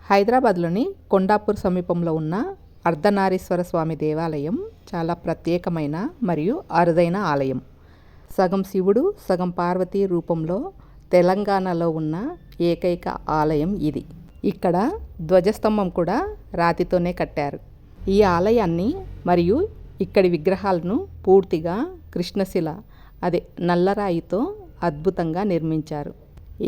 హైదరాబాద్లోని కొండాపూర్ సమీపంలో ఉన్న అర్ధనారీశ్వర స్వామి దేవాలయం చాలా ప్రత్యేకమైన మరియు అరుదైన ఆలయం. సగం శివుడు సగం పార్వతీ రూపంలో తెలంగాణలో ఉన్న ఏకైక ఆలయం ఇది. ఇక్కడ ధ్వజస్తంభం కూడా రాతితోనే కట్టారు. ఈ ఆలయాన్ని మరియు ఇక్కడి విగ్రహాలను పూర్తిగా కృష్ణశిల నల్లరాయితో అద్భుతంగా నిర్మించారు.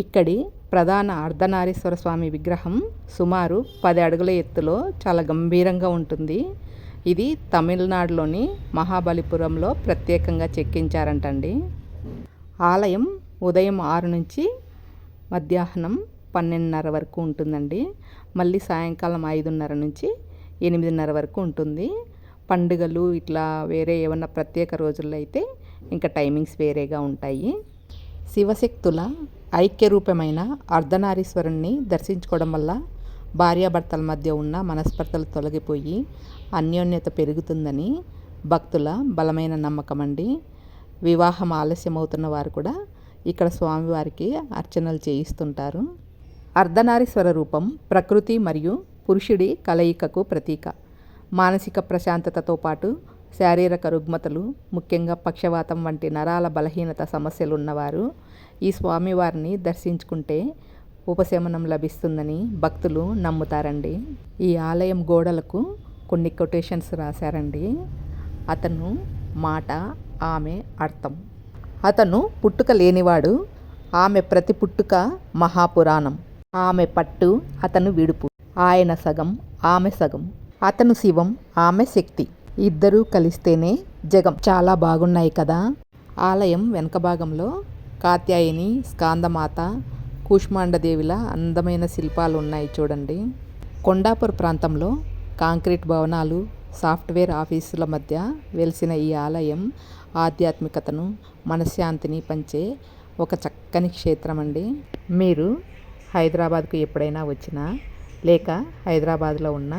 ఇక్కడి ప్రధాన అర్ధనారీశ్వర స్వామి విగ్రహం సుమారు 10 అడుగుల ఎత్తులో చాలా గంభీరంగా ఉంటుంది. ఇది తమిళనాడులోని మహాబలిపురంలో ప్రత్యేకంగా చెక్కించారంటండి. ఆలయం ఉదయం 6 నుంచి మధ్యాహ్నం 12:30 వరకు ఉంటుందండి. మళ్ళీ సాయంకాలం 5:30 నుంచి 8:30 వరకు ఉంటుంది. పండుగలు ఇట్లా వేరే ఏమన్నా ప్రత్యేక రోజుల్లో అయితే ఇంకా టైమింగ్స్ వేరేగా ఉంటాయి. శివశక్తుల ఐక్యరూపమైన అర్ధనారీశ్వరుణ్ణి దర్శించుకోవడం వల్ల భార్యాభర్తల మధ్య ఉన్న మనస్పర్ధలు తొలగిపోయి అన్యోన్యత పెరుగుతుందని భక్తుల బలమైన నమ్మకం అండి. వివాహం ఆలస్యమవుతున్న వారు కూడా ఇక్కడ స్వామివారికి అర్చనలు చేయిస్తుంటారు. అర్ధనారీశ్వర రూపం ప్రకృతి మరియు పురుషుడి కలయికకు ప్రతీక. మానసిక ప్రశాంతతతో పాటు శారీరక రుగ్మతలు, ముఖ్యంగా పక్షవాతం వంటి నరాల బలహీనత సమస్యలు ఉన్నవారు ఈ స్వామివారిని దర్శించుకుంటే ఉపశమనం లభిస్తుందని భక్తులు నమ్ముతారండి. ఈ ఆలయం గోడలకు కొన్ని కొటేషన్స్ రాశారండి. అతను మాట, ఆమె అర్థం. అతను పుట్టుక లేనివాడు, ఆమె ప్రతి పుట్టుక మహాపురాణం. ఆమె పట్టు, అతను విడుపు. ఆయన సగం, ఆమె సగం. అతను శివం, ఆమె శక్తి. ఇద్దరూ కలిస్తేనే జగం. చాలా బాగున్నాయి కదా. ఆలయం వెనక భాగంలో కాత్యాయని, స్కాందమాత, కూష్మాండదేవిల అందమైన శిల్పాలు ఉన్నాయి చూడండి. కొండాపూర్ ప్రాంతంలో కాంక్రీట్ భవనాలు, సాఫ్ట్వేర్ ఆఫీసుల మధ్య వెలిసిన ఈ ఆలయం ఆధ్యాత్మికతను, మనశ్శాంతిని పంచే ఒక చక్కని క్షేత్రం అండి. మీరు హైదరాబాద్కు ఎప్పుడైనా వచ్చినా లేక హైదరాబాద్లో ఉన్న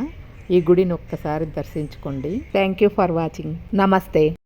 ఈ గుడిని ఒక్కసారి దర్శించుకోండి. Thank you for watching. నమస్తే.